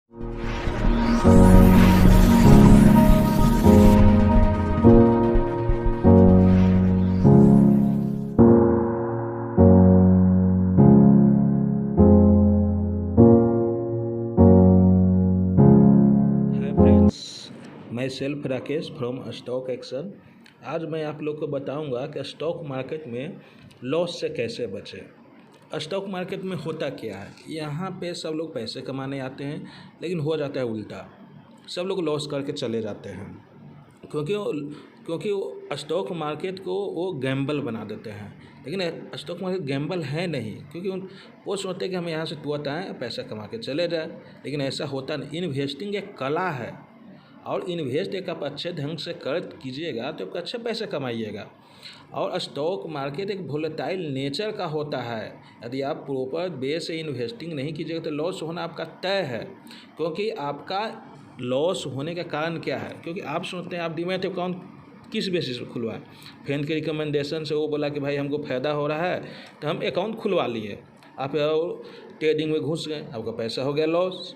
Hi friends, मैं self Rakesh from stock action. आज मैं आप लोग को बताऊंगा कि स्टॉक मार्केट में लॉस से कैसे बचें। स्टॉक मार्केट में होता क्या है, यहाँ पे सब लोग पैसे कमाने आते हैं, लेकिन हो जाता है उल्टा। सब लोग लॉस करके चले जाते हैं क्योंकि वो स्टॉक मार्केट को वो गैम्बल बना देते हैं। लेकिन स्टॉक मार्केट गैम्बल है नहीं, क्योंकि वो सोचते हैं कि हम यहाँ से तुरंत आएँ, पैसा कमा के चले जाए। लेकिन ऐसा होता नहीं। इन्वेस्टिंग एक कला है, और इन्वेस्ट एक आप अच्छे ढंग से कर कीजिएगा तो आप अच्छे पैसे कमाइएगा। और स्टॉक मार्केट एक वोलेटाइल नेचर का होता है। यदि आप प्रॉपर वे से इन्वेस्टिंग नहीं कीजिएगा तो लॉस होना आपका तय है। क्योंकि आपका लॉस होने का कारण क्या है? क्योंकि आप सोचते हैं आप डीमैट अकाउंट किस बेसिस पर खुलवाएं। फ्रेंड के रिकमेंडेशन से वो बोला कि भाई हमको फ़ायदा हो रहा है तो हम अकाउंट खुलवा लिए। आप ट्रेडिंग में घुस गए, आपका पैसा हो गया लॉस।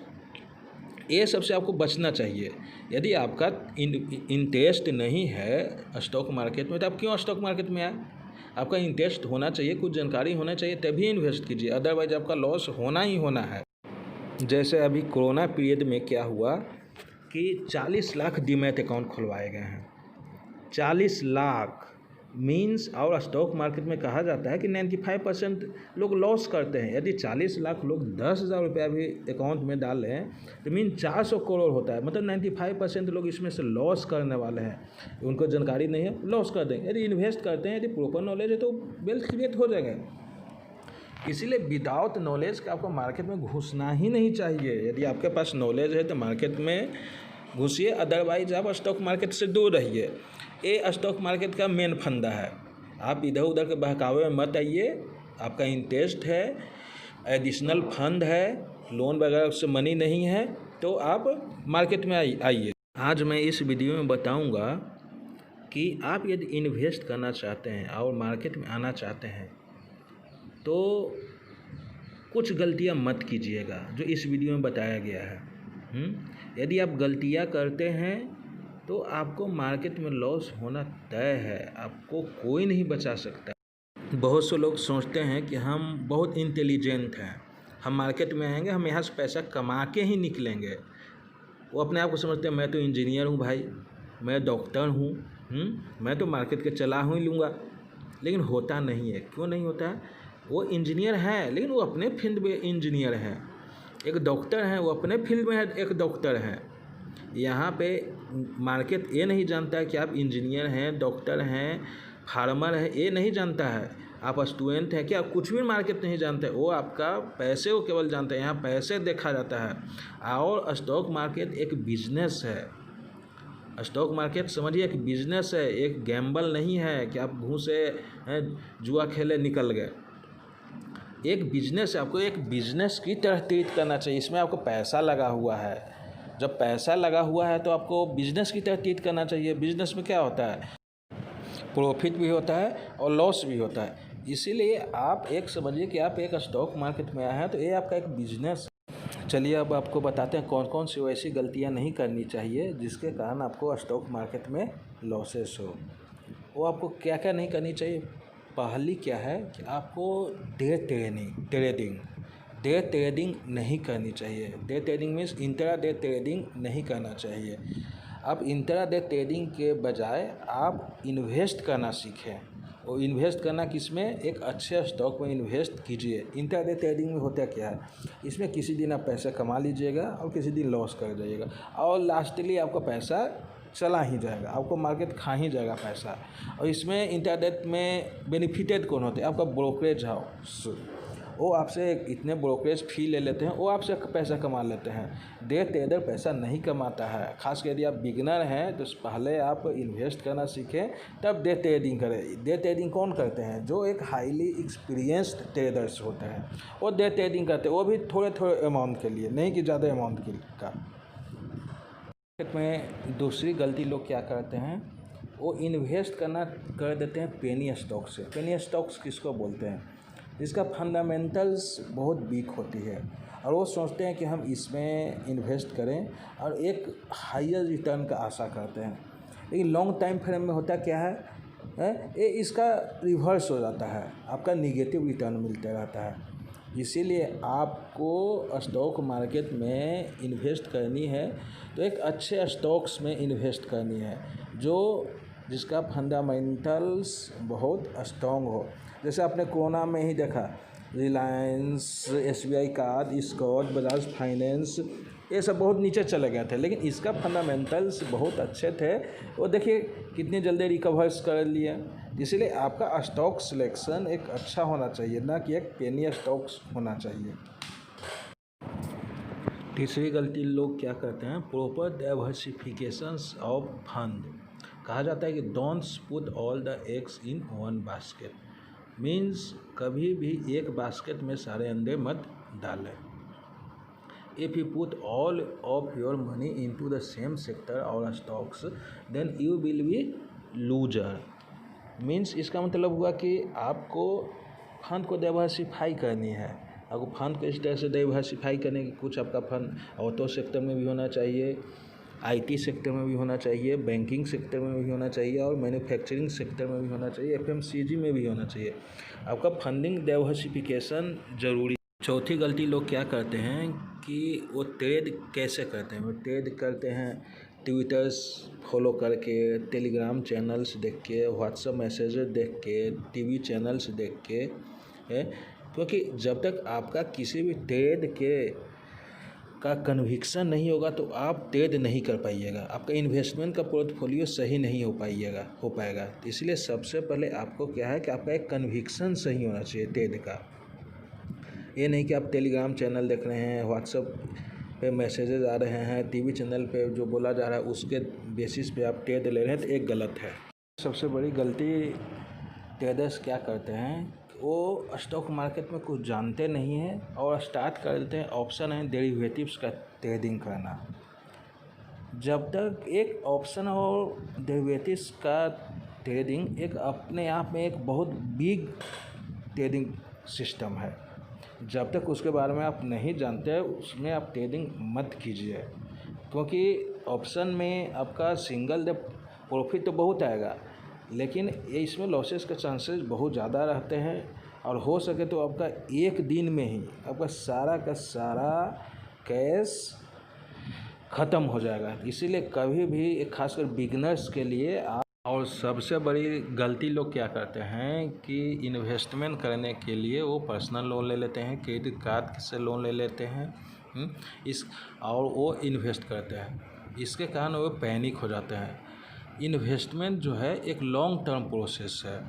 ये सबसे आपको बचना चाहिए। यदि आपका इंटरेस्ट नहीं है स्टॉक मार्केट में तो आप क्यों स्टॉक मार्केट में आए? आपका इंटरेस्ट होना चाहिए, कुछ जानकारी होना चाहिए, तभी इन्वेस्ट कीजिए, अदरवाइज आपका लॉस होना ही होना है। जैसे अभी कोरोना पीरियड में क्या हुआ कि 40 लाख डीमैट अकाउंट खुलवाए गए हैं। 40 लाख मीन्स, और स्टॉक मार्केट में कहा जाता है कि 95% लोग लॉस करते हैं। यदि 40 लाख लोग 10,000 रुपया भी अकाउंट में डालें तो मीन 400 करोड़ होता है। मतलब 95% लोग इसमें से लॉस करने वाले हैं। उनको जानकारी नहीं है, लॉस कर देंगे। यदि इन्वेस्ट करते हैं, यदि प्रॉपर नॉलेज है तो वेल्थ क्रिएट हो जाएगा। इसीलिए विदाउट नॉलेज का आपको मार्केट में घुसना ही नहीं चाहिए। यदि आपके पास नॉलेज है तो मार्केट में घुसिए, अदरवाइज आप स्टॉक मार्केट से दूर रहिए। ये स्टॉक मार्केट का मेन फंदा है। आप इधर उधर के बहकावे में मत आइए। आपका इंटरेस्ट है, एडिशनल फंड है, लोन वगैरह से मनी नहीं है तो आप मार्केट में आइए। आज मैं इस वीडियो में बताऊंगा कि आप यदि इन्वेस्ट करना चाहते हैं और मार्केट में आना चाहते हैं तो कुछ गलतियां मत कीजिएगा जो इस वीडियो में बताया गया है। यदि आप गलतियां करते हैं तो आपको मार्केट में लॉस होना तय है। आपको कोई नहीं बचा सकता। बहुत से लोग सोचते हैं कि हम बहुत इंटेलिजेंट हैं, हम मार्केट में आएंगे, हम यहाँ से पैसा कमा के ही निकलेंगे। वो अपने आप को समझते हैं मैं तो इंजीनियर हूँ भाई, मैं डॉक्टर हूँ, मैं तो मार्केट के चला ही लूँगा। लेकिन होता नहीं है। क्यों नहीं होता है? वो इंजीनियर है लेकिन वो अपने फील्ड में इंजीनियर है। एक डॉक्टर है, वो अपने फील्ड में एक डॉक्टर है। यहाँ पे मार्केट ये नहीं जानता है कि आप इंजीनियर हैं, डॉक्टर हैं, फार्मर हैं, ये नहीं जानता है। आप स्टूडेंट हैं क्या, कुछ भी मार्केट नहीं जानते। वो आपका पैसे को केवल जानते हैं। यहाँ पैसे देखा जाता है। और स्टॉक मार्केट एक बिजनेस है। स्टॉक मार्केट समझिए एक बिजनेस है, एक गैम्बल नहीं है कि आप घूसे जुआ खेले निकल गए। एक बिजनेस है, आपको एक बिजनेस की तरह ट्रीट करना चाहिए। इसमें आपको पैसा लगा हुआ है। जब पैसा लगा हुआ है तो आपको बिजनेस की तरह ट्रीट करना चाहिए। बिजनेस में क्या होता है, प्रॉफिट भी होता है और लॉस भी होता है। इसीलिए आप एक समझिए कि आप एक स्टॉक मार्केट में आए हैं तो ये आपका एक बिजनेस। चलिए अब आपको बताते हैं कौन कौन सी वैसी गलतियां नहीं करनी चाहिए जिसके कारण आपको स्टॉक मार्केट में लॉसेस हो। वो आपको क्या क्या नहीं करनी चाहिए। पहली क्या है कि आपको डे ट्रेडिंग नहीं करनी चाहिए। Day trading means intra day trading नहीं करना चाहिए। आप इंट्रा डे ट्रेडिंग के बजाय आप इन्वेस्ट करना सीखें। और इन्वेस्ट करना किस में, एक अच्छे स्टॉक में इन्वेस्ट कीजिए। इंट्रा डे ट्रेडिंग में होता क्या है, इसमें किसी दिन आप पैसा कमा लीजिएगा और किसी दिन लॉस कर जाइएगा, और लास्टली आपका पैसा चला ही जाएगा, आपको मार्केट खा ही जाएगा पैसा। और इसमें इंटरनेट में बेनिफिटेड कौन होते हैं, आपका ब्रोकरेज हाउस। वो आपसे इतने ब्रोकरेज फी ले लेते हैं, वो आपसे पैसा कमा लेते हैं। डे ट्रेडर पैसा नहीं कमाता है। खासकर यदि आप बिगिनर हैं तो पहले आप इन्वेस्ट करना सीखें, तब डे ट्रेडिंग करें। डे ट्रेडिंग कौन करते हैं, जो एक हाईली एक्सपीरियंस्ड ट्रेडर्स होते हैं, वो डे ट्रेडिंग करते हैं। वो भी थोड़े थोड़े अमाउंट के लिए, नहीं कि ज़्यादा अमाउंट का। मार्केट में दूसरी गलती लोग क्या करते हैं, वो इन्वेस्ट करना कर देते हैं पेनी स्टॉक से। पेनी स्टॉक्स किसको बोलते हैं, जिसका फंडामेंटल्स बहुत वीक होती है और वो सोचते हैं कि हम इसमें इन्वेस्ट करें और एक हायर रिटर्न का आशा करते हैं। लेकिन लॉन्ग टाइम फ्रेम में होता क्या है, ये इसका रिवर्स हो जाता है, आपका निगेटिव रिटर्न मिलता रहता है। इसीलिए आपको स्टॉक मार्केट में इन्वेस्ट करनी है तो एक अच्छे स्टॉक्स में इन्वेस्ट करनी है जिसका फंडामेंटल्स बहुत स्ट्रॉन्ग हो। जैसे आपने कोरोना में ही देखा, Reliance, SBI card, Scott, Bajaj finance, ये सब बहुत नीचे चले गए थे, लेकिन इसका फंडामेंटल्स बहुत अच्छे थे। वो देखिए कितनी जल्दी रिकवर्स कर लिए। इसीलिए आपका स्टॉक सिलेक्शन एक अच्छा होना चाहिए, ना कि एक पेनी स्टॉक्स होना चाहिए। तीसरी गलती लोग क्या करते हैं, प्रॉपर डाइवर्सिफिकेशंस ऑफ फंड। कहा जाता है कि don't put all the eggs in one basket, means कभी भी एक बास्केट में सारे अंडे मत डालें। If you put all of your money into the same sector or stocks, then you will be loser. Means इसका मतलब हुआ कि आपको फंड को डाइवर्सिफाई करनी है। आपको फंड को इस तरह से डाइवर्सिफाई करने की, कुछ आपका फंड ऑटो सेक्टर में भी होना चाहिए, IT सेक्टर में भी होना चाहिए, बैंकिंग सेक्टर में भी होना चाहिए और मैन्युफैक्चरिंग सेक्टर में भी होना चाहिए, FMCG में भी होना चाहिए। आपका फंडिंग डाइवर्सिफिकेशन ज़रूरी। चौथी गलती लोग क्या करते हैं कि वो ट्रेड कैसे करते हैं, वो ट्रेड करते हैं ट्विटर्स फॉलो करके, टेलीग्राम चैनल्स देख के, व्हाट्सएप मैसेजेस देख के, TV चैनल्स देख के, क्योंकि जब तक आपका किसी भी ट्रेड का कन्विक्शन नहीं होगा तो आप ट्रेड नहीं कर पाइएगा, आपका इन्वेस्टमेंट का पोर्टफोलियो सही नहीं हो पाएगा। इसलिए सबसे पहले आपको क्या है कि आपका एक कन्विक्शन सही होना चाहिए ट्रेड का। ये नहीं कि आप टेलीग्राम चैनल देख रहे हैं, व्हाट्सएप पे मैसेजेस आ रहे हैं, TV चैनल पे जो बोला जा रहा है उसके बेसिस पे आप ट्रेड ले रहे हैं, तो एक गलत है। सबसे बड़ी गलती ट्रेडर्स क्या करते हैं, वो स्टॉक मार्केट में कुछ जानते नहीं हैं और स्टार्ट कर देते हैं ऑप्शन एंड डेरिवेटिव्स का ट्रेडिंग करना। जब तक एक ऑप्शन और डेरिवेटिव्स का ट्रेडिंग एक अपने आप में एक बहुत बिग ट्रेडिंग सिस्टम है, जब तक उसके बारे में आप नहीं जानते उसमें आप ट्रेडिंग मत कीजिए, क्योंकि ऑप्शन में आपका सिंगल डे प्रॉफिट तो बहुत आएगा, लेकिन ये इसमें लॉसेस के चांसेस बहुत ज़्यादा रहते हैं और हो सके तो आपका एक दिन में ही आपका सारा का सारा कैश ख़त्म हो जाएगा। इसीलिए कभी भी, खासकर बिगनर्स के लिए और सबसे बड़ी गलती लोग क्या करते हैं कि इन्वेस्टमेंट करने के लिए वो पर्सनल लोन ले लेते हैं, क्रेडिट कार्ड से लोन ले लेते हैं, और वो इन्वेस्ट करते हैं। इसके कारण वो पैनिक हो जाते हैं। इन्वेस्टमेंट जो है एक लॉन्ग टर्म प्रोसेस है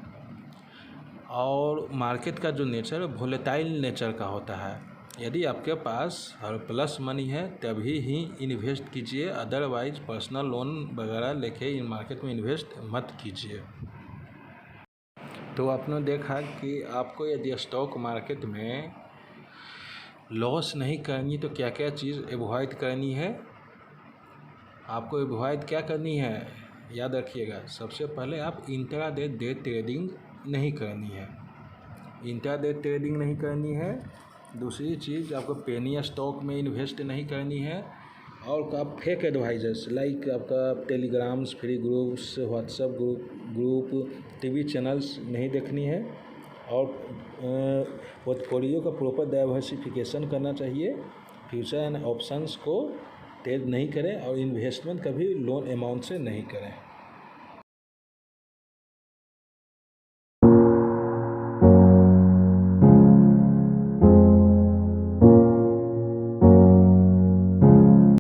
और मार्केट का जो नेचर है वोलेटाइल नेचर का होता है। यदि आपके पास प्लस मनी है तभी ही इन्वेस्ट कीजिए, अदरवाइज पर्सनल लोन वगैरह लेके इन मार्केट में इन्वेस्ट मत कीजिए। तो आपने देखा कि आपको यदि स्टॉक मार्केट में लॉस नहीं करनी तो क्या क्या चीज़ एवॉइड करनी है। आपको एवॉइड क्या करनी है, याद रखिएगा। सबसे पहले आप इंट्राडे डे ट्रेडिंग नहीं करनी है, इंट्राडे ट्रेडिंग नहीं करनी है। दूसरी चीज़, आपको पेनी स्टॉक में इन्वेस्ट नहीं करनी है और आप फेक एडवाइजर्स लाइक आपका telegrams, free groups, WhatsApp group, TV channels नहीं देखनी है और पोर्टफोलियो का प्रॉपर डाइवर्सिफिकेशन करना चाहिए। फ्यूचर एंड ऑप्शंस को ट्रेड नहीं करें और इन्वेस्टमेंट कभी लोन अमाउंट से नहीं करें।